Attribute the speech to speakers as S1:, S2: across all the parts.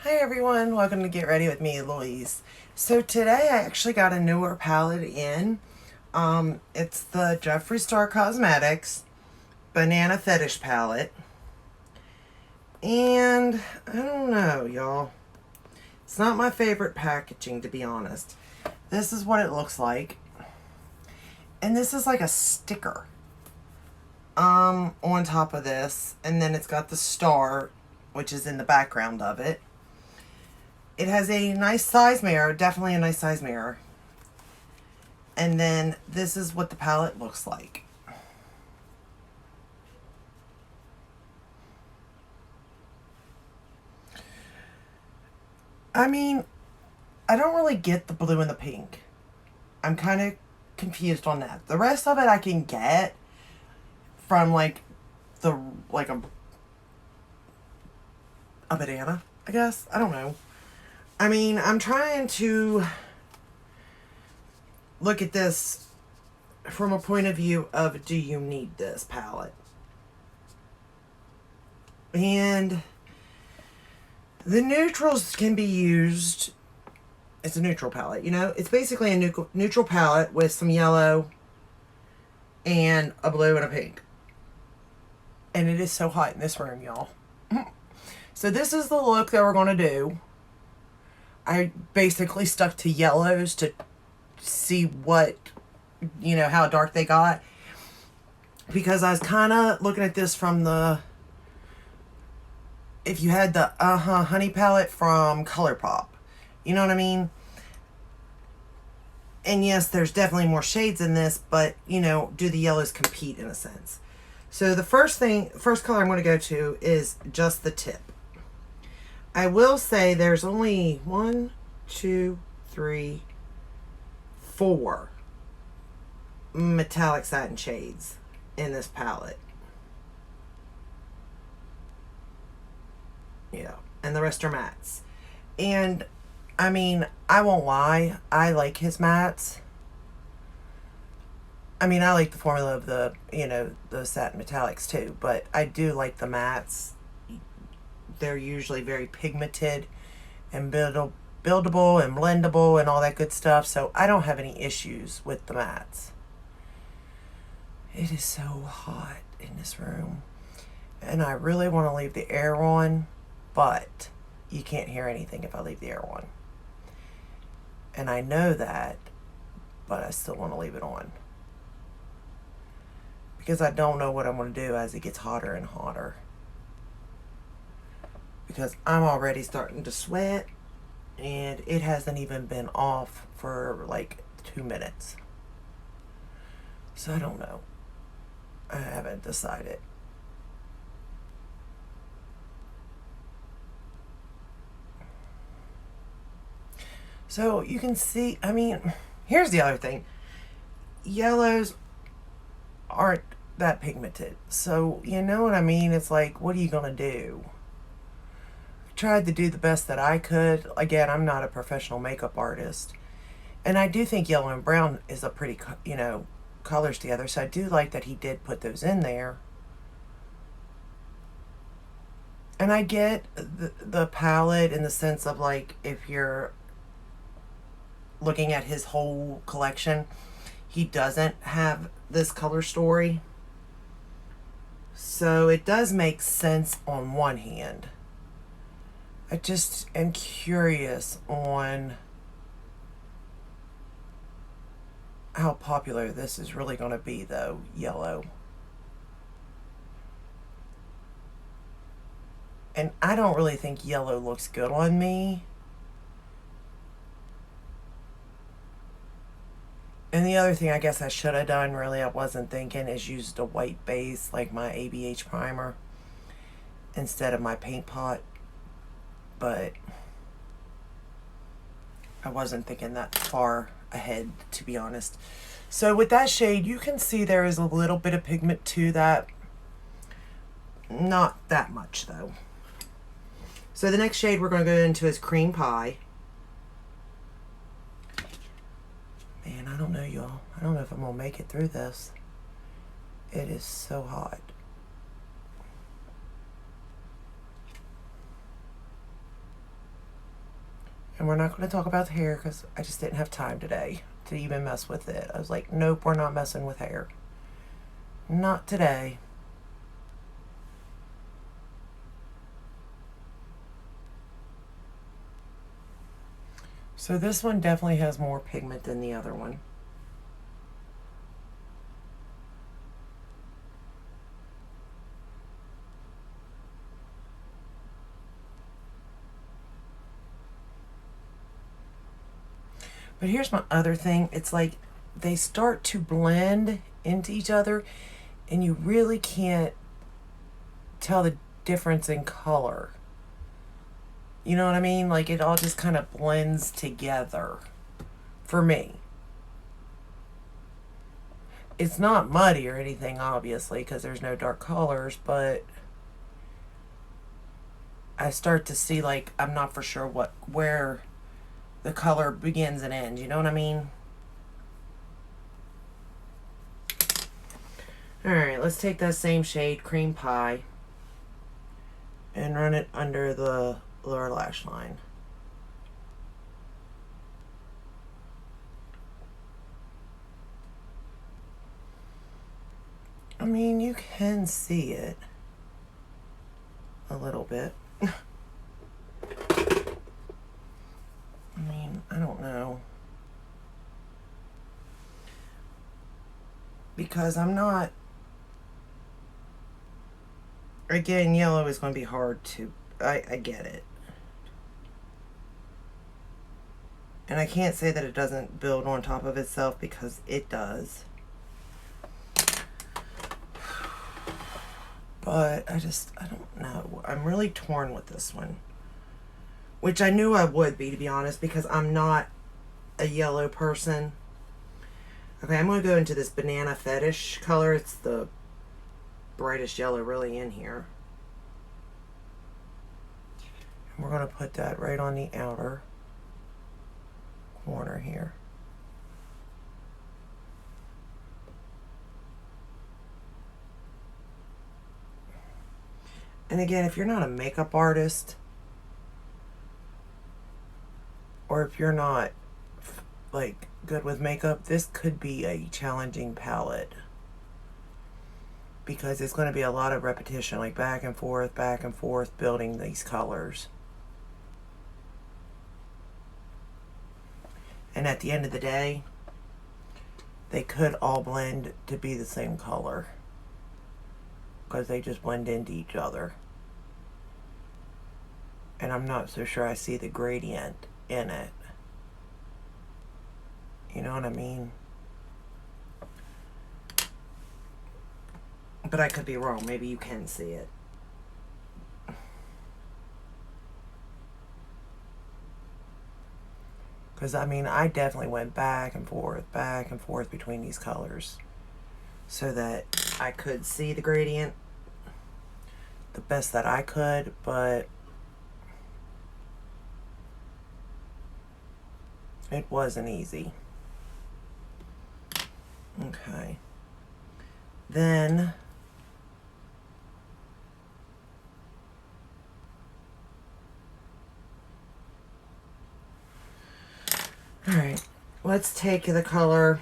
S1: Hi everyone, welcome to Get Ready with me, Louise. So today I actually got a newer palette in. It's the Jeffree Star Cosmetics Banana Fetish palette. And I don't know, y'all. It's not my favorite packaging, to be honest. This is what it looks like. And this is like a sticker on top of this. And then it's got the star, which is in the background of it. It has a nice size mirror, definitely a nice size mirror. And then this is what the palette looks like. I mean, I don't really get the blue and the pink. I'm kind of confused on that. The rest of it I can get from like a banana, I guess. I don't know. I mean, I'm trying to look at this from a point of view of, do you need this palette? And the neutrals can be used. It's a neutral palette, you know? It's basically a neutral palette with some yellow and a blue and a pink. And it is so hot in this room, y'all. So this is the look that we're going to do. I basically stuck to yellows to see what, how dark they got. Because I was kind of looking at this from if you had the Honey palette from ColourPop. You know what I mean? And yes, there's definitely more shades in this, but, do the yellows compete in a sense? So the first color I'm going to go to is just the tip. I will say there's only 1, 2, 3, 4 metallic satin shades in this palette. Yeah, and the rest are mattes. And I mean, I won't lie, I like his mattes. I mean, I like the formula of the satin metallics too, but I do like the mattes. They're usually very pigmented and buildable and blendable and all that good stuff, so I don't have any issues with the mattes. It is so hot in this room, and I really want to leave the air on, but you can't hear anything if I leave the air on. And I know that, but I still want to leave it on. Because I don't know what I'm going to do as it gets hotter and hotter. Because I'm already starting to sweat, and it hasn't even been off for like 2 minutes. So I don't know. I haven't decided. So you can see, I mean, here's the other thing. Yellows aren't that pigmented. So, you know what I mean? It's like, what are you going to do? Tried to do the best that I could. Again, I'm not a professional makeup artist. And I do think yellow and brown is a pretty, colors together. So I do like that he did put those in there. And I get the palette in the sense of, like, if you're looking at his whole collection, he doesn't have this color story. So it does make sense on one hand. I just am curious on how popular this is really going to be, though, yellow. And I don't really think yellow looks good on me. And the other thing I guess I should have done, really, I wasn't thinking, is used a white base like my ABH primer instead of my paint pot. But I wasn't thinking that far ahead, to be honest. So with that shade, you can see there is a little bit of pigment to that. Not that much, though. So the next shade we're going to go into is Cream Pie. Man, I don't know, y'all. I don't know if I'm going to make it through this. It is so hot. And we're not going to talk about the hair because I just didn't have time today to even mess with it. I was like, nope, we're not messing with hair. Not today. So this one definitely has more pigment than the other one. But here's my other thing. It's like they start to blend into each other and you really can't tell the difference in color. You know what I mean? Like it all just kind of blends together for me. It's not muddy or anything, obviously, because there's no dark colors, but I start to see, like, I'm not for sure where the color begins and ends. You know what I mean? Alright, let's take that same shade, Cream Pie, and run it under the lower lash line. I mean, you can see it a little bit. I mean, I don't know. Because I'm not... Again, yellow is going to be hard to... I get it. And I can't say that it doesn't build on top of itself because it does. But I don't know. I'm really torn with this one. Which I knew I would be, to be honest, because I'm not a yellow person. Okay, I'm going to go into this Banana Fetish color. It's the brightest yellow really in here. And we're going to put that right on the outer corner here. And again, if you're not a makeup artist, or if you're not like good with makeup, this could be a challenging palette because it's going to be a lot of repetition, like back and forth building these colors. And at the end of the day, they could all blend to be the same color because they just blend into each other. And I'm not so sure I see the gradient in it. You know what I mean? But I could be wrong. Maybe you can see it. Because, I mean, I definitely went back and forth between these colors so that I could see the gradient the best that I could, but it wasn't easy. Okay. Then alright, let's take the color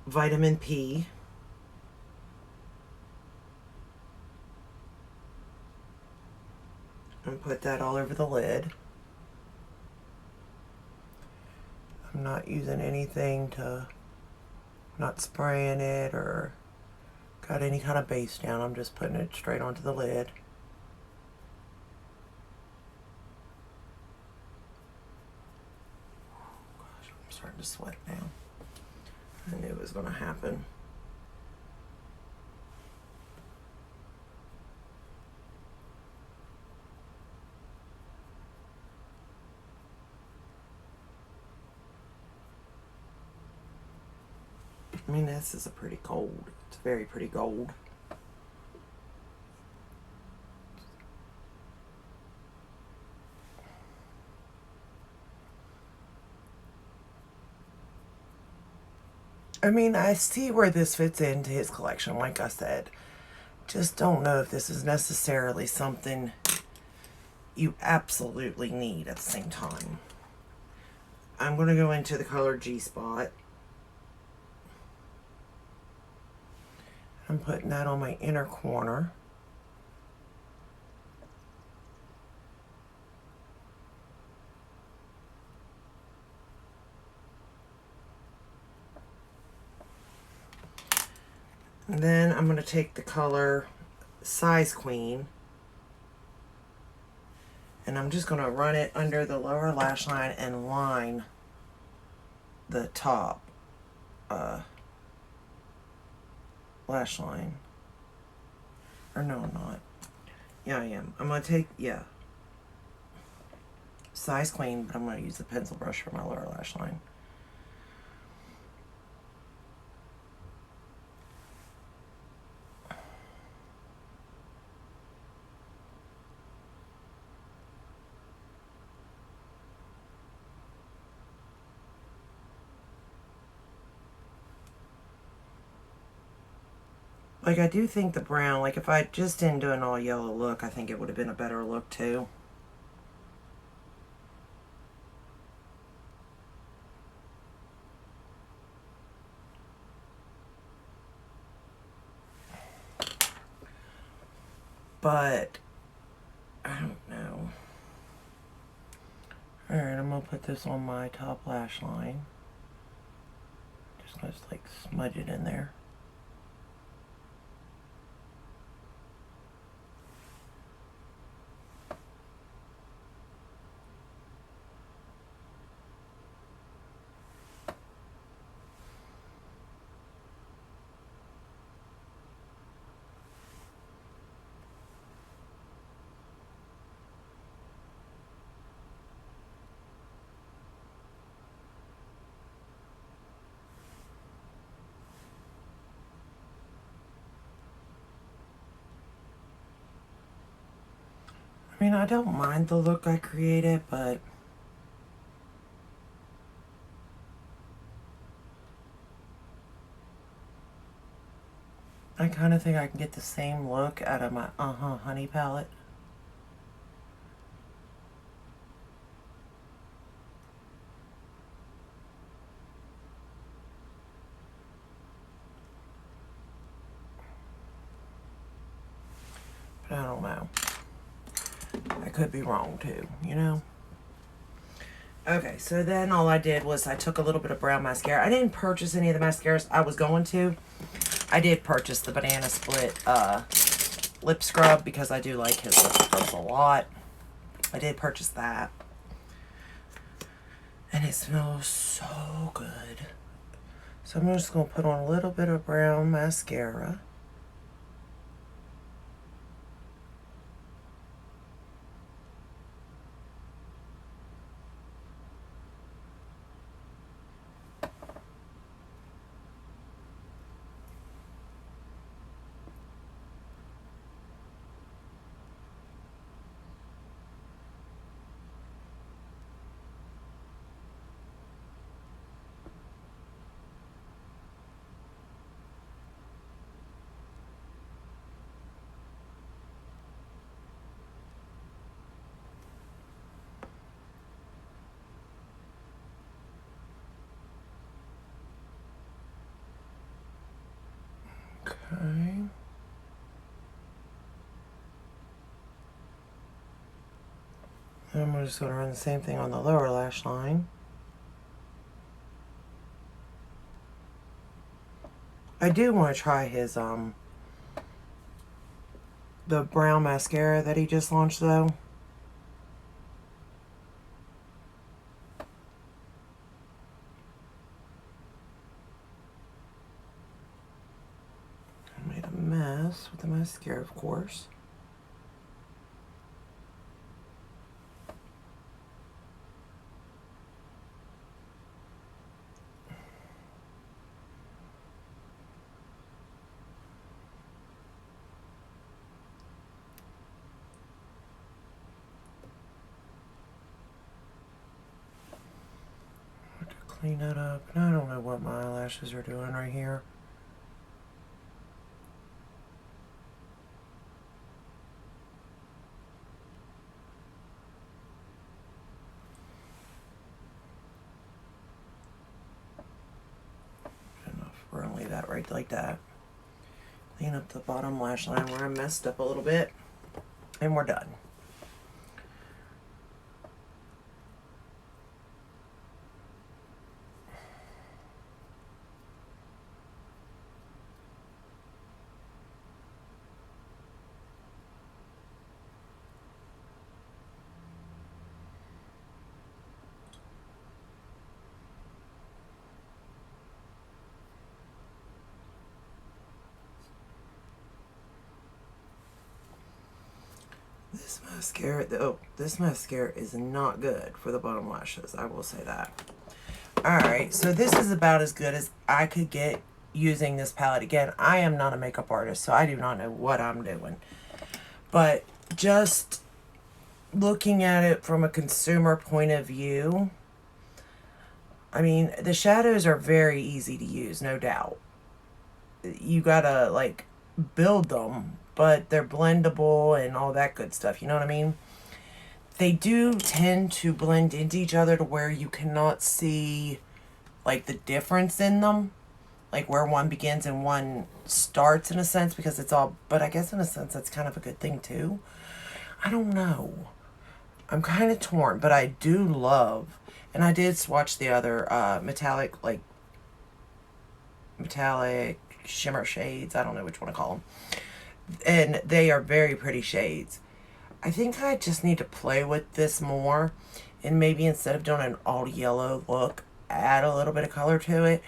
S1: Vitamin P. And put that all over the lid. I'm not using anything to, not spraying it or got any kind of base down. I'm just putting it straight onto the lid. Gosh, I'm starting to sweat now. I knew it was going to happen. I mean, this is a pretty gold. It's a very pretty gold. I mean, I see where this fits into his collection, like I said. Just don't know if this is necessarily something you absolutely need at the same time. I'm going to go into the color G-Spot. I'm putting that on my inner corner. And then I'm going to take the color Size Queen, and I'm just going to run it under the lower lash line and line the top lash line. Or no, I'm not. Yeah, I am. I'm going to take, yeah, Size Queen, but I'm going to use the pencil brush for my lower lash line. Like, I do think the brown, like, if I just didn't do an all yellow look, I think it would have been a better look, too. But, I don't know. Alright, I'm going to put this on my top lash line. Just going to, like, smudge it in there. I mean, I don't mind the look I created, but I kind of think I can get the same look out of my Honey palette. But I don't know. I could be wrong too, you know? Okay, so then all I did was I took a little bit of brown mascara. I didn't purchase any of the mascaras I was going to. I did purchase the Banana Split lip scrub because I do like his lip scrubs a lot. I did purchase that. And it smells so good. So I'm just going to put on a little bit of brown mascara. Okay. And I'm just going to run the same thing on the lower lash line. I do want to try his the brown mascara that he just launched though. I made a mess with the mascara, of course. Clean that up. And I don't know what my eyelashes are doing right here. leave that right like that. Clean up the bottom lash line where I messed up a little bit. And we're done. This mascara is not good for the bottom lashes. I will say that. Alright, so this is about as good as I could get using this palette. Again, I am not a makeup artist, so I do not know what I'm doing. But just looking at it from a consumer point of view, I mean, the shadows are very easy to use, no doubt. You gotta, like, build them, but they're blendable and all that good stuff, you know what I mean? They do tend to blend into each other to where you cannot see, like, the difference in them. Like, where one begins and one starts, in a sense, because it's all... But I guess, in a sense, that's kind of a good thing, too. I don't know. I'm kind of torn, but I do love... And I did swatch the other metallic shimmer shades. I don't know which one to call them. And they are very pretty shades. I think I just need to play with this more. And maybe instead of doing an all yellow look, add a little bit of color to it.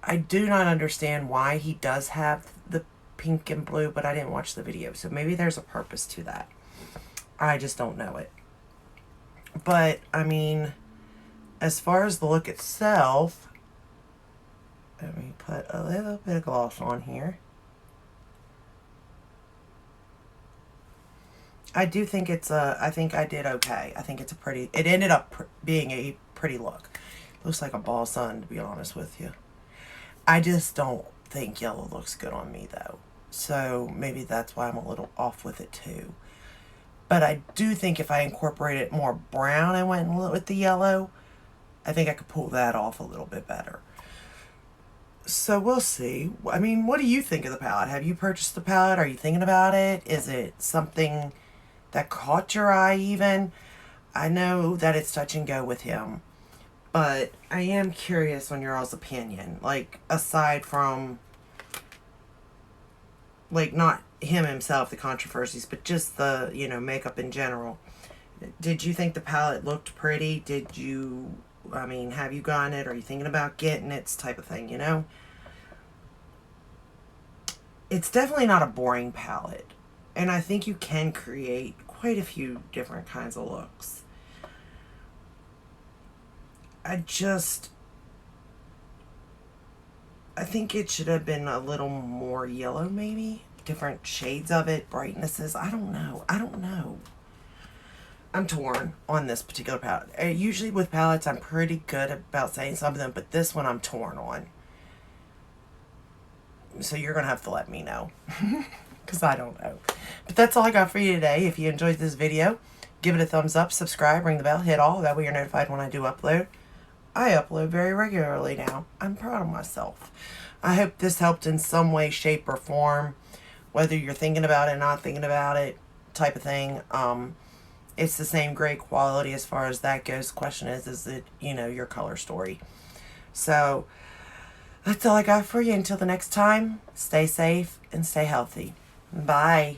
S1: I do not understand why he does have the pink and blue, but I didn't watch the video. So maybe there's a purpose to that. I just don't know it. But, I mean, as far as the look itself, let me put a little bit of gloss on here. I do think it's I think I did okay. I think it's a pretty, it ended up being a pretty look. Looks like a ball sun, to be honest with you. I just don't think yellow looks good on me, though. So maybe that's why I'm a little off with it, too. But I do think if I incorporated more brown and went with the yellow, I think I could pull that off a little bit better. So we'll see. I mean, what do you think of the palette? Have you purchased the palette? Are you thinking about it? Is it something that caught your eye even? I know that it's touch and go with him, but I am curious on your all's opinion. Like, aside from, like, not him himself, the controversies, but just the, you know, makeup in general. Did you think the palette looked pretty? Did you, I mean, have you gotten it? Are you thinking about getting it? Type of thing, you know? It's definitely not a boring palette. And I think you can create quite a few different kinds of looks. I think it should have been a little more yellow, maybe. Different shades of it, brightnesses. I don't know. I'm torn on this particular palette. Usually with palettes, I'm pretty good about saying something, but this one I'm torn on. So you're going to have to let me know. Because I don't know. But that's all I got for you today. If you enjoyed this video, give it a thumbs up, subscribe, ring the bell, hit all. That way you're notified when I do upload. I upload very regularly now. I'm proud of myself. I hope this helped in some way, shape, or form. Whether you're thinking about it, not thinking about it, type of thing. It's the same great quality as far as that goes. The question is it, you know, your color story. So, that's all I got for you. Until the next time, stay safe and stay healthy. Bye.